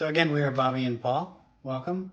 So again, we are Bobby and Paul. Welcome.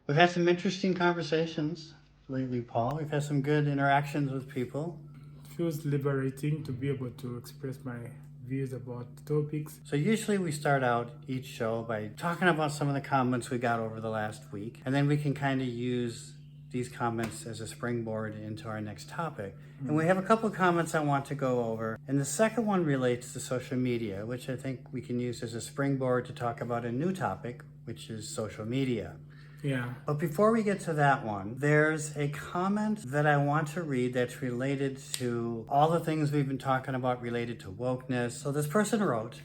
We've had some interesting conversations lately, Paul. We've had some good interactions with people. It feels liberating to be able to express my views about topics. So usually we start out each show by talking about some of the comments we got over the last week, and then we can kind of use these comments as a springboard into our next topic. And we have a couple of comments I want to go over. And the second one relates to social media, which I think we can use as a springboard to talk about a new topic, which is social media. Yeah. But before we get to that one, there's a comment that I want to read that's related to all the things we've been talking about related to wokeness. So this person wrote,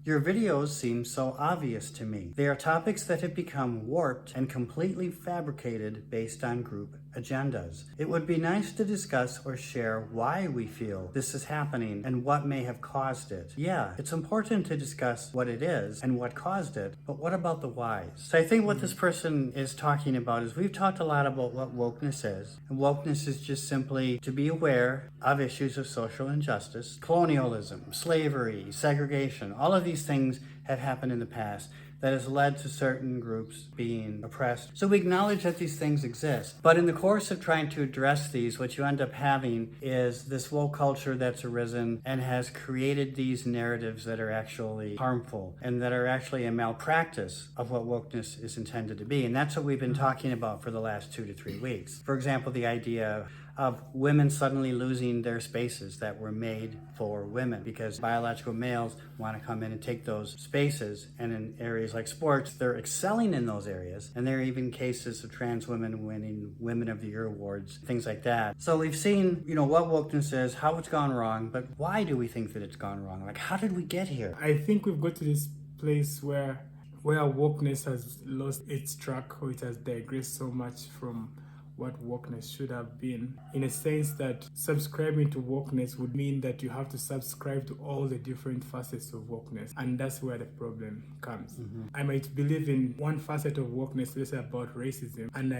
"Your videos seem so obvious to me. They are topics that have become warped and completely fabricated based on group agendas. It would be nice to discuss or share why we feel this is happening and what may have caused it. Yeah, it's important to discuss what it is and what caused it, but what about the whys?" So I think what this person is talking about is we've talked a lot about what wokeness is. And wokeness is just simply to be aware of issues of social injustice, colonialism, slavery, segregation, all of these things have happened in the past that has led to certain groups being oppressed. So we acknowledge that these things exist. But in the course of trying to address these, what you end up having is this woke culture that's arisen and has created these narratives that are actually harmful and that are actually a malpractice of what wokeness is intended to be. And that's what we've been talking about for the last 2 to 3 weeks. For example, the idea of women suddenly losing their spaces that were made for women because biological males want to come in and take those spaces. And in areas like sports, they're excelling in those areas. And there are even cases of trans women winning Women of the Year awards, things like that. So we've seen, what wokeness is, how it's gone wrong, but why do we think that it's gone wrong? Like, how did we get here? I think we've got to this place where wokeness has lost its track, or it has digressed so much from what wokeness should have been, in a sense that subscribing to wokeness would mean that you have to subscribe to all the different facets of wokeness, and that's where the problem comes. I might believe in one facet of wokeness, let's say about racism, and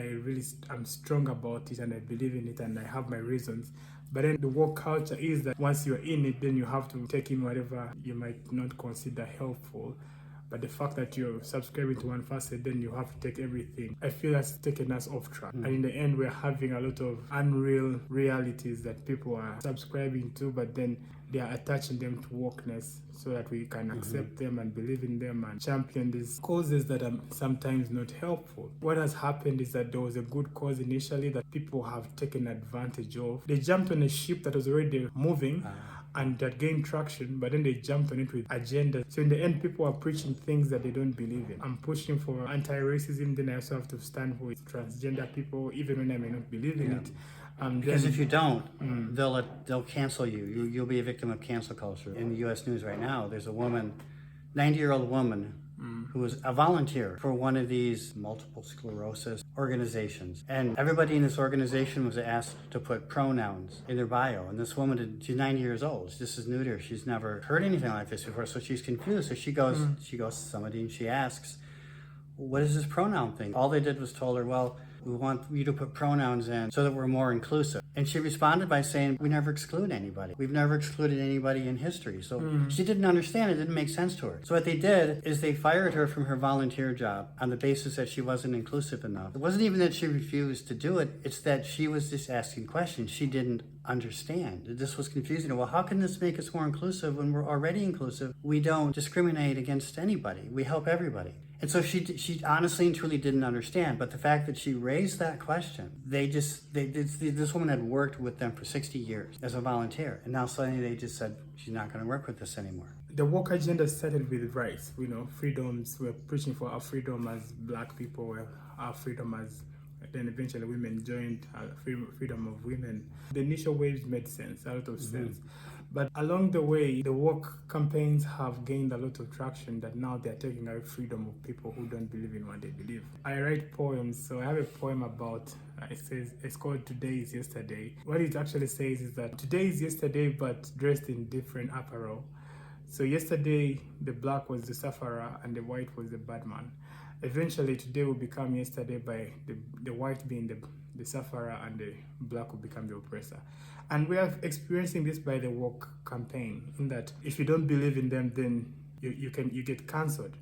I'm strong about it and I believe in it and I have my reasons. But then the woke culture is that once you're in it, then you have to take in whatever you might not consider helpful. But the fact that you're subscribing to one facet, then you have to take everything. I feel that's taken us off track. And in the end, we're having a lot of unreal realities that people are subscribing to, but then they are attaching them to wokeness so that we can accept them and believe in them and champion these causes that are sometimes not helpful. What has happened is that there was a good cause initially that people have taken advantage of. They jumped on a ship that was already moving, and that gained traction, but then they jumped on it with agenda. So in the end, people are preaching things that they don't believe in. I'm pushing for anti-racism, then I also have to stand with transgender people, even when I may not believe in it. Because if you don't, they'll cancel you. You'll be a victim of cancel culture. In the U.S. news right now, there's a woman, 90-year-old woman, who was a volunteer for one of these multiple sclerosis organizations. And everybody in this organization was asked to put pronouns in their bio. And this woman, she's 90 years old. This is new to her. She's never heard anything like this before. So she's confused. So she goes to somebody and she asks, "What is this pronoun thing?" All they did was told her, "Well, we want you to put pronouns in so that we're more inclusive." And she responded by saying, "We never exclude anybody. We've never excluded anybody in history." So she didn't understand. It didn't make sense to her. So what they did is they fired her from her volunteer job on the basis that she wasn't inclusive enough. It wasn't even that she refused to do it. It's that she was just asking questions. She didn't understand. This was confusing. Well, how can this make us more inclusive when we're already inclusive? We don't discriminate against anybody. We help everybody. And so she honestly and truly didn't understand. But the fact that she raised that question, this woman had worked with them for 60 years as a volunteer. And now suddenly they just said, she's not going to work with us anymore. The woke agenda started with rights, freedoms. We're preaching for our freedom as Black people, our freedom as, then eventually women joined, freedom of women. The initial waves made sense, a lot of sense. But along the way, the woke campaigns have gained a lot of traction that now they're taking away freedom of people who don't believe in what they believe. I write poems, so I have a poem about, it's called Today is Yesterday. What it actually says is that today is yesterday, but dressed in different apparel. So yesterday, the black was the sufferer and the white was the bad man. Eventually, today will become yesterday by the white being the sufferer and the black will become the oppressor. And we are experiencing this by the woke campaign, in that if you don't believe in them, then you get cancelled.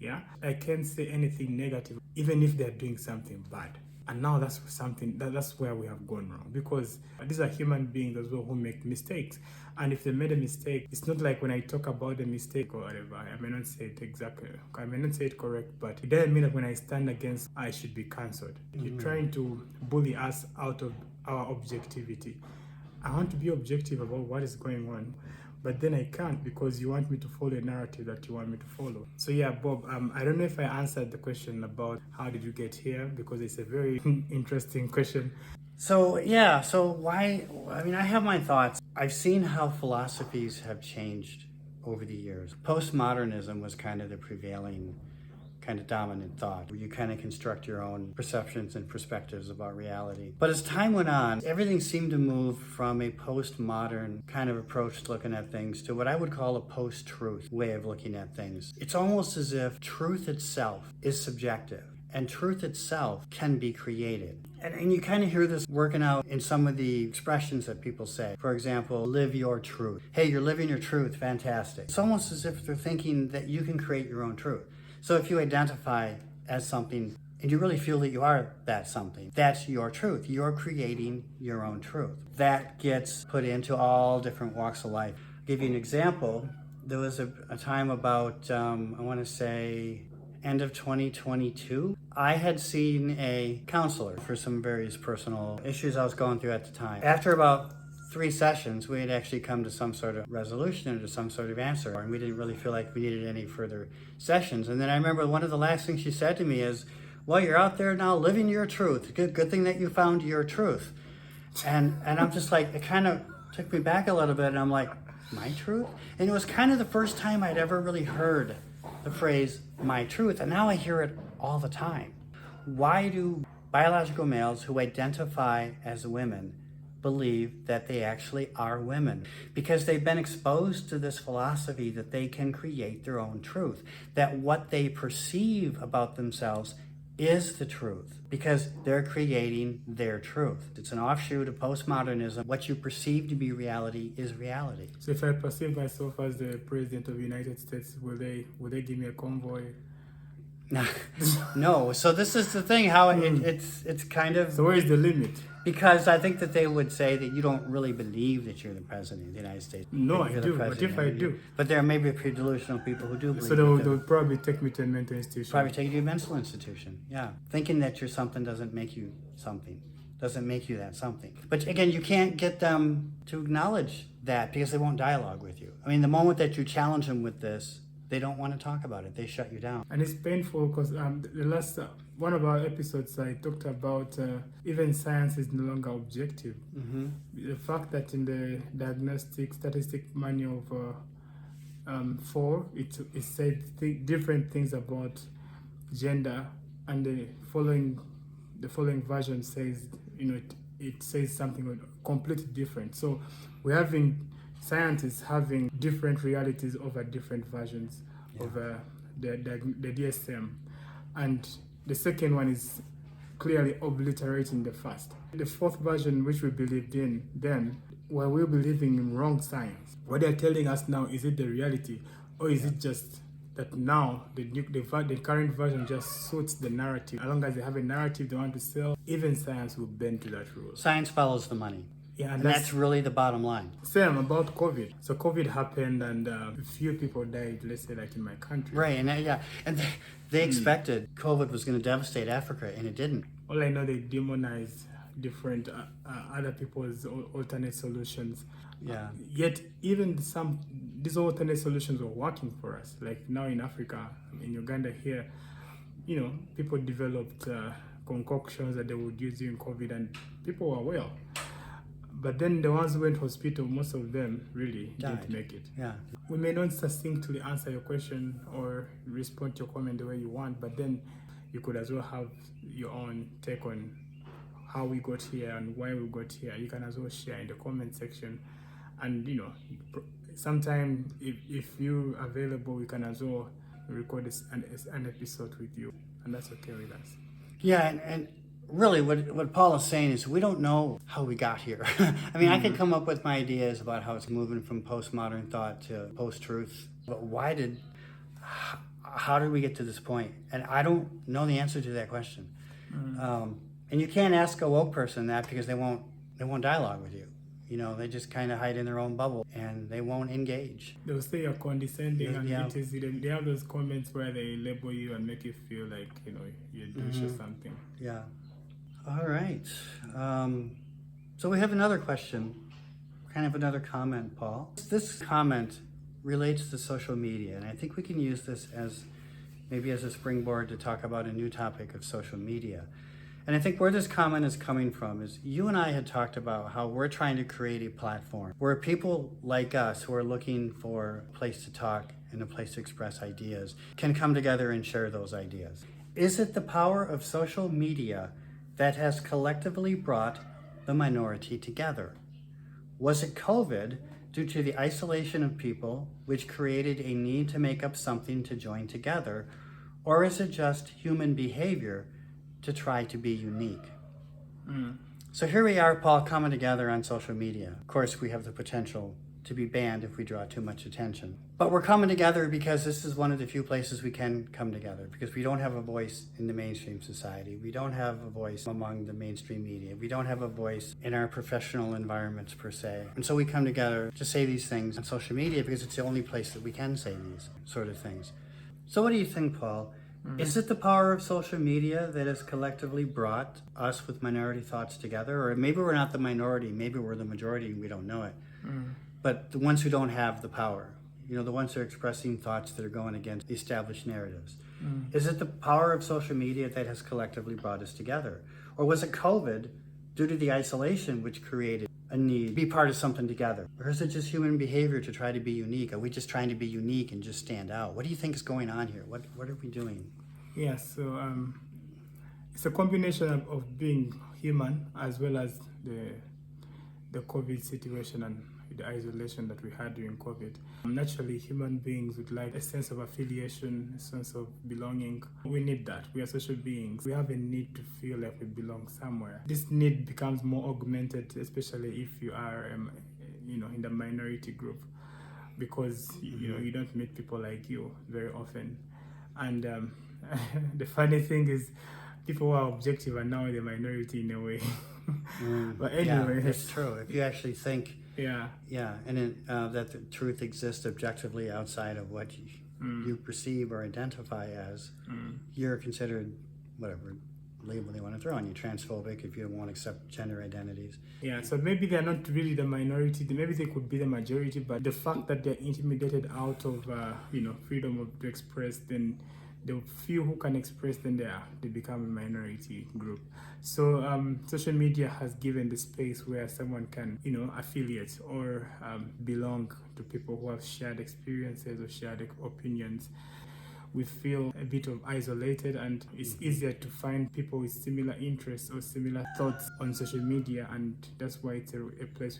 Yeah, I can't say anything negative, even if they're doing something bad. And now that's that's where we have gone wrong, because these are human beings as well who make mistakes. And if they made a mistake, it's not like when I talk about the mistake or whatever, I may not say it exactly, I may not say it correct, but it doesn't mean that when I stand against, I should be cancelled. You're trying to bully us out of our objectivity. I want to be objective about what is going on, but then I can't because you want me to follow a narrative that you want me to follow. So yeah, Bob, I don't know if I answered the question about how did you get here, because it's a very interesting question. So yeah, so why, I mean, I have my thoughts. I've seen how philosophies have changed over the years. Postmodernism was kind of the prevailing kind of dominant thought, where you kind of construct your own perceptions and perspectives about reality. But as time went on, everything seemed to move from a postmodern kind of approach to looking at things to what I would call a post-truth way of looking at things. It's almost as if truth itself is subjective, and truth itself can be created. And you kind of hear this working out in some of the expressions that people say. For example, live your truth. Hey, you're living your truth, fantastic. It's almost as if they're thinking that you can create your own truth. So if you identify as something and you really feel that you are that something, that's your truth. You're creating your own truth. That gets put into all different walks of life. I'll give you an example. There was a time about, I want to say, end of 2022. I had seen a counselor for some various personal issues I was going through at the time. After about 3 sessions, we had actually come to some sort of resolution or to some sort of answer, and we didn't really feel like we needed any further sessions. And then I remember one of the last things she said to me is, well, you're out there now living your truth. Good thing that you found your truth. And I'm just like, it kind of took me back a little bit, and I'm like, my truth? And it was kind of the first time I'd ever really heard the phrase, my truth, and now I hear it all the time. Why do biological males who identify as women believe that they actually are women? Because they've been exposed to this philosophy that they can create their own truth, that what they perceive about themselves is the truth, because they're creating their truth. It's an offshoot of postmodernism. What you perceive to be reality is reality. So if I perceive myself as the president of the United States, will they give me a convoy? No. So this is the thing, how it's kind of... So where is the limit? Because I think that they would say that you don't really believe that you're the president of the United States. No, I You're do. the But president. if I do, But there may be pretty delusional people who do believe. so they'll probably take me to a mental institution. Probably take you to a mental institution. Yeah, thinking that you're something doesn't make you something. Doesn't make you that something. But again, you can't get them to acknowledge that because they won't dialogue with you. I mean, the moment that you challenge them with this, they don't want to talk about it. They shut you down. And it's painful because the last one of our episodes I talked about even science is no longer objective. Mm-hmm. The fact that in the diagnostic statistic manual of 4, it said different things about gender, and the following version says, it says something completely different. So we're having scientists having different realities over different versions of the DSM, and the second one is clearly obliterating the first. The fourth version, which we believed in then, well, we're believing in wrong science. What they're telling us now, is it the reality, or is it just that now the current version just suits the narrative? As long as they have a narrative they want to sell, even science will bend to that rule. Science follows the money. Yeah, And that's really the bottom line. Same about COVID. So COVID happened, and a few people died, let's say like in my country. Right, and they expected COVID was going to devastate Africa, and it didn't. All I know, they demonized different other people's alternate solutions. Yeah. Yet even these alternate solutions were working for us. Like now in Africa, in Uganda here, people developed concoctions that they would use during COVID, and people were well. But then the ones who went to hospital, most of them really didn't make it. Yeah. We may not succinctly answer your question or respond to your comment the way you want, but then you could as well have your own take on how we got here and why we got here. You can as well share in the comment section. And, sometime if you're available, we can as well record an episode with you. And that's okay with us. Yeah, and really what Paul is saying is we don't know how we got here. I mean, I could come up with my ideas about how it's moving from postmodern thought to post-truth, but how did we get to this point? And I don't know the answer to that question. And you can't ask a woke person that because they won't dialogue with you. You know, they just kind of hide in their own bubble and they won't engage. They'll say you're condescending and Yeah. they have those comments where they label you and make you feel like, you know, you're douche or something. Yeah. All right. So we have another question, kind of another comment, Paul. This comment relates to social media, and I think we can use this as maybe as a springboard to talk about a new topic of social media. And I think where this comment is coming from is you and I had talked about how we're trying to create a platform where people like us who are looking for a place to talk and a place to express ideas can come together and share those ideas. Is it the power of social media that has collectively brought the minority together? Was it COVID due to the isolation of people which created a need to make up something to join together? Or is it just human behavior to try to be unique? So here we are, Paul, coming together on social media. Of course, we have the potential to be banned if we draw too much attention. But we're coming together because this is one of the few places we can come together, because we don't have a voice in the mainstream society. We don't have a voice among the mainstream media. We don't have a voice in our professional environments per se. And so we come together to say these things on social media because it's the only place that we can say these sort of things. So what do you think, Paul? Is it the power of social media that has collectively brought us with minority thoughts together? Or maybe we're not the minority, maybe we're the majority and we don't know it. But the ones who don't have the power, you know, the ones who are expressing thoughts that are going against the established narratives. Is it the power of social media that has collectively brought us together? Or was it COVID due to the isolation which created a need to be part of something together? Or is it just human behavior to try to be unique? Are we just trying to be unique and just stand out? What do you think is going on here? What are we doing? Yeah, so it's a combination of being human as well as the COVID situation and the isolation that we had during COVID. Naturally, human beings would like a sense of affiliation, a sense of belonging. We need that. We are social beings. We have a need to feel like we belong somewhere. This need becomes more augmented, especially if you are, in the minority group, because you don't meet people like you very often. And the funny thing is, people who are objective are now the minority in a way. But anyway, yeah, it's true. If you actually think, yeah, and that the truth exists objectively outside of what you perceive or identify as, you're considered whatever label they want to throw on you, transphobic if you won't accept gender identities. Yeah, so maybe they're not really the minority. Maybe they could be the majority, but the fact that they're intimidated out of freedom to express, then the few who can express, then they become a minority group. So social media has given the space where someone can affiliate or belong to people who have shared experiences or shared opinions. We feel a bit of isolated, and it's easier to find people with similar interests or similar thoughts on social media, and that's why it's a place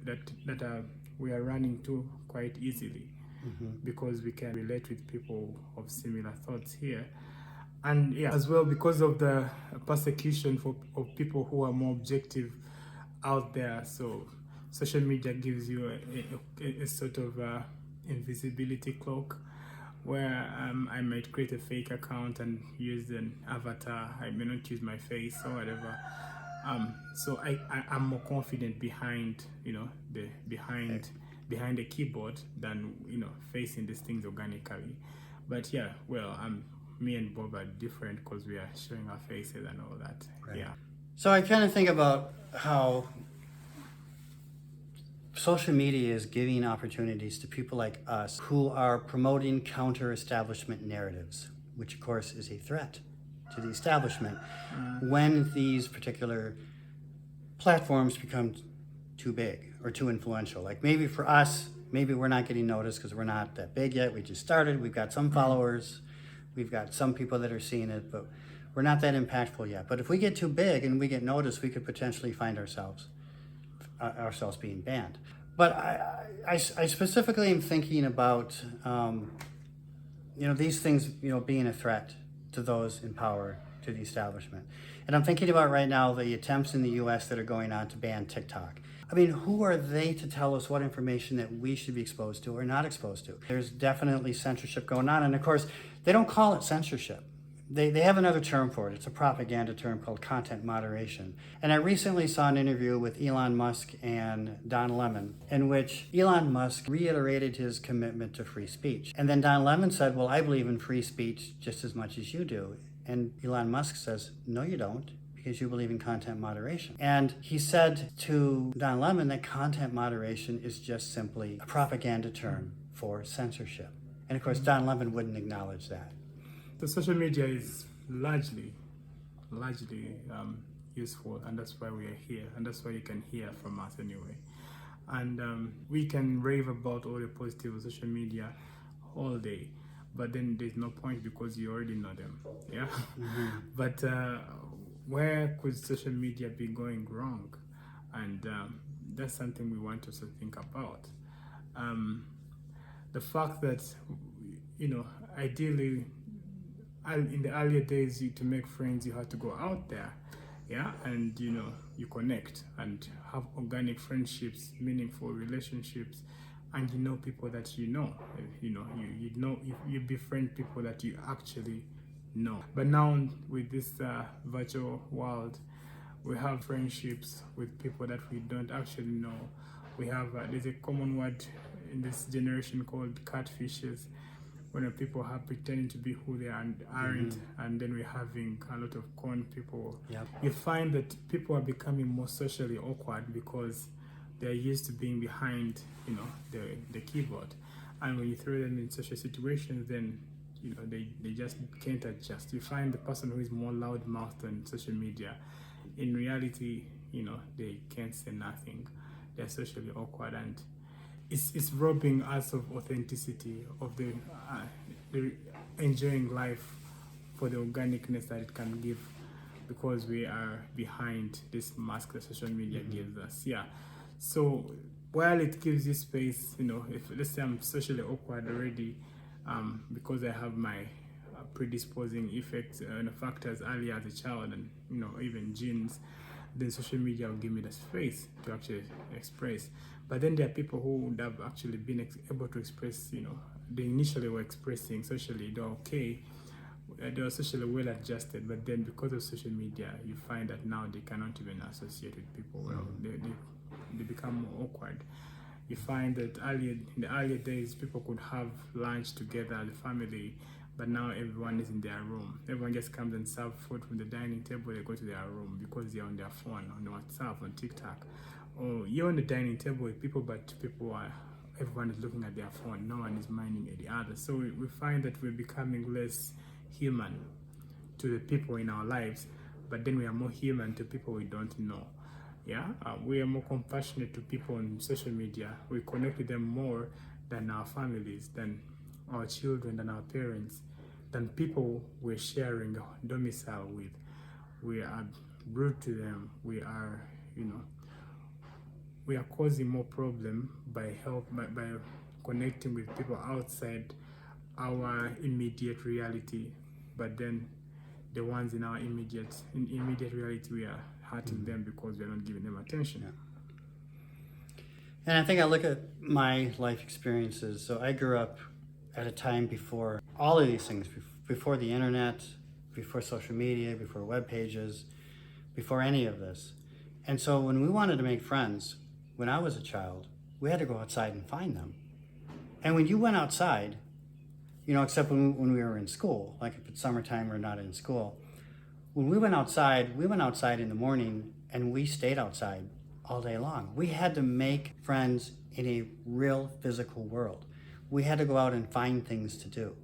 that we are running to quite easily. Because we can relate with people of similar thoughts here. And as well, because of the persecution of people who are more objective out there, so social media gives you a sort of invisibility cloak, where I might create a fake account and use an avatar. I may not use my face or whatever. So I'm more confident behind behind a keyboard than facing these things organically. But me and Bob are different because we are showing our faces and all that. Right. Yeah. So I kind of think about how social media is giving opportunities to people like us who are promoting counter-establishment narratives, which of course is a threat to the establishment when these particular platforms become too big or too influential. Like maybe for us, maybe we're not getting noticed because we're not that big yet. We just started. We've got some followers. We've got some people that are seeing it, but we're not that impactful yet. But if we get too big and we get noticed, we could potentially find ourselves being banned. But I specifically am thinking about these things being a threat to those in power to the establishment. And I'm thinking about right now the attempts in the US that are going on to ban TikTok. I mean, who are they to tell us what information that we should be exposed to or not exposed to? There's definitely censorship going on. And of course, they don't call it censorship. They have another term for it. It's a propaganda term called content moderation. And I recently saw an interview with Elon Musk and Don Lemon in which Elon Musk reiterated his commitment to free speech. And then Don Lemon said, well, I believe in free speech just as much as you do. And Elon Musk says, no, you don't, because you believe in content moderation. And he said to Don Lemon that content moderation is just simply a propaganda term for censorship. And of course, Don Lemon wouldn't acknowledge that. The social media is largely useful, and that's why we are here, and that's why you can hear from us anyway. And we can rave about all the positive of social media all day, but then there's no point because you already know them. Yeah. Mm-hmm. But where could social media be going wrong? And that's something we want to think about. The fact that, ideally, in the earlier days, to make friends, you had to go out there, yeah, and you connect and have organic friendships, meaningful relationships, and people that you befriend people that you actually know. But now with this virtual world, we have friendships with people that we don't actually know. We have there's a common word in this generation called catfishes, when people are pretending to be who they are and aren't, and then we're having a lot of con people. Yep. You find that people are becoming more socially awkward because they're used to being behind, the keyboard, and when you throw them in social situations, then they just can't adjust. You find the person who is more loud-mouthed on social media, in reality, they can't say nothing. They're socially awkward, and it's robbing us of authenticity, of the enjoying life for the organicness that it can give, because we are behind this mask that social media gives us. Yeah. So while it gives you space, if let's say I'm socially awkward already, because I have my predisposing effects and factors earlier as a child, and even genes, then social media will give me the space to actually express. But then there are people who would have actually been able to express, they initially were expressing socially, they're okay, they were socially well adjusted, but then because of social media, you find that now they cannot even associate with people well. They become more awkward. You find that in the earlier days, people could have lunch together as a family, but now everyone is in their room. Everyone just comes and serves food from the dining table, they go to their room because they're on their phone, on WhatsApp, on TikTok. Or you're on the dining table with people, but everyone is looking at their phone. No one is minding the other. So we find that we're becoming less human to the people in our lives, but then we are more human to people we don't know. Yeah, we are more compassionate to people on social media. We connect with them more than our families, than our children, than our parents, than people we're sharing a domicile with. We are rude to them. We are, we are causing more problem by connecting with people outside our immediate reality, but then the ones in our immediate reality, we are hurting them because we are not giving them attention. Yeah. And I think I look at my life experiences. So I grew up at a time before all of these things, before the internet, before social media, before web pages, before any of this. And so when we wanted to make friends, when I was a child, we had to go outside and find them. And when you went outside, except when we were in school, like if it's summertime or not in school, when we went outside in the morning and we stayed outside all day long. We had to make friends in a real physical world. We had to go out and find things to do.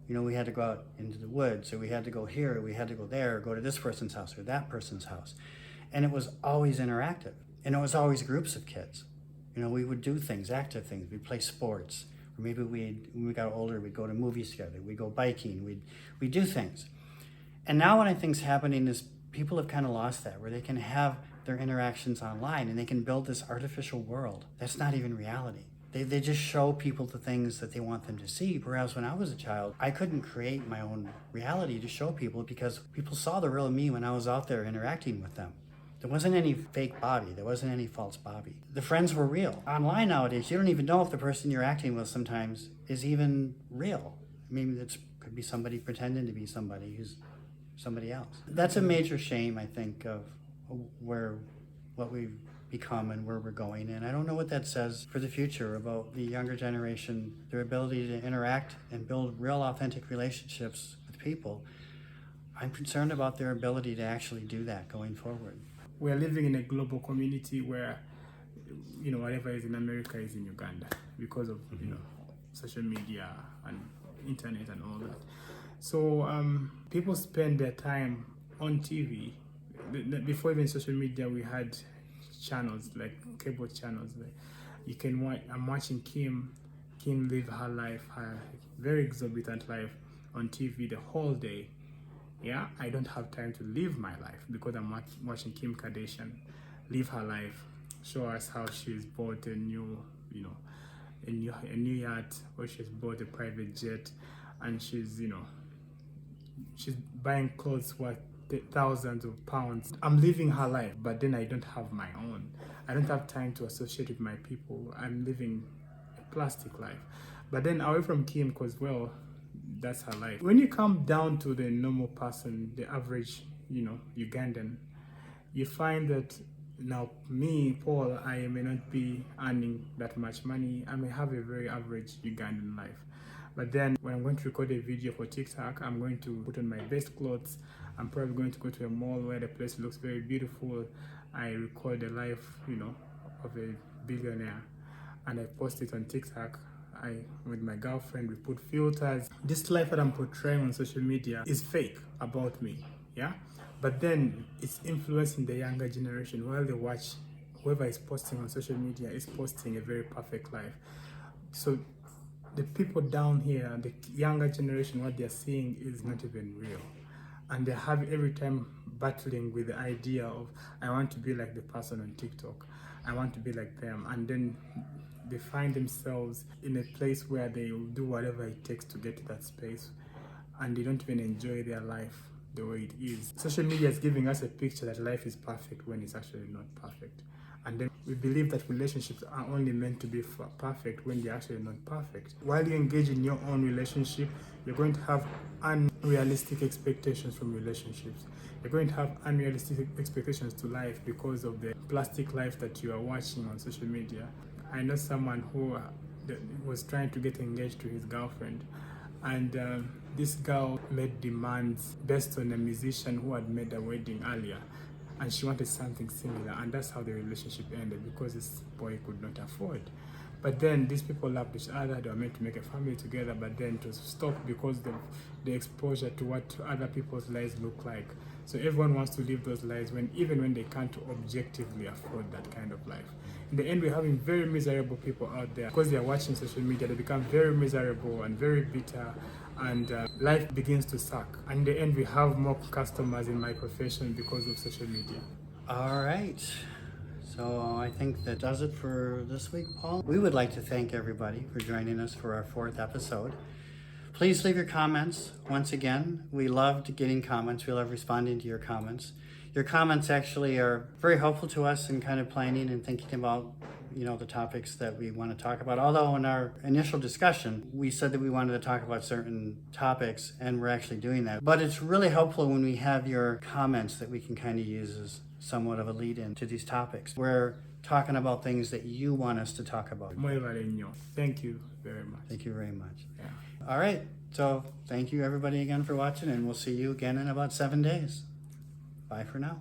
We had to go out into the woods, or we had to go here, or we had to go there, or go to this person's house or that person's house. And it was always interactive. And it was always groups of kids. We would do things, active things. We'd play sports. Or maybe when we got older, we'd go to movies together. We'd go biking. We'd do things. And now what I think is happening is people have kind of lost that, where they can have their interactions online and they can build this artificial world that's not even reality. They just show people the things that they want them to see. Whereas when I was a child, I couldn't create my own reality to show people because people saw the real me when I was out there interacting with them. There wasn't any fake Bobby. There wasn't any false Bobby. The friends were real. Online nowadays, you don't even know if the person you're acting with sometimes is even real. I mean, it could be somebody pretending to be somebody who's somebody else. That's a major shame, I think, of what we've become and where we're going. And I don't know what that says for the future about the younger generation, their ability to interact and build real authentic relationships with people. I'm concerned about their ability to actually do that going forward. We're living in a global community where, whatever is in America is in Uganda because of, social media and internet and all that. So people spend their time on TV. Before even social media, we had channels like cable channels. You can watch. I'm watching Kim live her life, her very exorbitant life on TV the whole day. Yeah, I don't have time to live my life because I'm watching Kim Kardashian live her life, show us how she's bought a new yacht, or she's bought a private jet, and she's buying clothes worth thousands of pounds. I'm living her life, but then I don't have my own. I don't have time to associate with my people. I'm living a plastic life. But then away from Kim, because, well, that's her life. When you come down to the normal person, the average, Ugandan, you find that now me, Paul, I may not be earning that much money. I may have a very average Ugandan life. But then when I'm going to record a video for TikTok, I'm going to put on my best clothes. I'm probably going to go to a mall where the place looks very beautiful. I record the life, of a billionaire, and I post it on TikTok. With my girlfriend, we put filters. This life that I'm portraying on social media is fake about me, yeah? But then it's influencing the younger generation. While they watch, whoever is posting on social media is posting a very perfect life. So the people down here, the younger generation, what they're seeing is not even real. And they have every time battling with the idea of, I want to be like the person on TikTok. I want to be like them. And then they find themselves in a place where they will do whatever it takes to get to that space, and they don't even enjoy their life the way it is. Social media is giving us a picture that life is perfect when it's actually not perfect. And then we believe that relationships are only meant to be perfect when they're actually not perfect. While you engage in your own relationship, you're going to have unrealistic expectations from relationships. You're going to have unrealistic expectations to life because of the plastic life that you are watching on social media. I know someone who was trying to get engaged to his girlfriend, and this girl made demands based on a musician who had made a wedding earlier, and she wanted something similar, and that's how the relationship ended, because this boy could not afford. But then these people loved each other, they were meant to make a family together, but then it was stopped because of the exposure to what other people's lives look like. So everyone wants to live those lives even when they can't objectively afford that kind of life. In the end, we're having very miserable people out there because they're watching social media. They become very miserable and very bitter, and life begins to suck. And in the end, we have more customers in my profession because of social media. All right. So I think that does it for this week, Paul. We would like to thank everybody for joining us for our 4th episode. Please leave your comments. Once again, we loved getting comments. We love responding to your comments. Your comments actually are very helpful to us in kind of planning and thinking about, the topics that we want to talk about. Although in our initial discussion, we said that we wanted to talk about certain topics, and we're actually doing that. But it's really helpful when we have your comments that we can kind of use as somewhat of a lead-in to these topics. We're talking about things that you want us to talk about. Thank you very much. Thank you very much. Yeah. All right. So thank you everybody again for watching, and we'll see you again in about 7 days. Bye for now.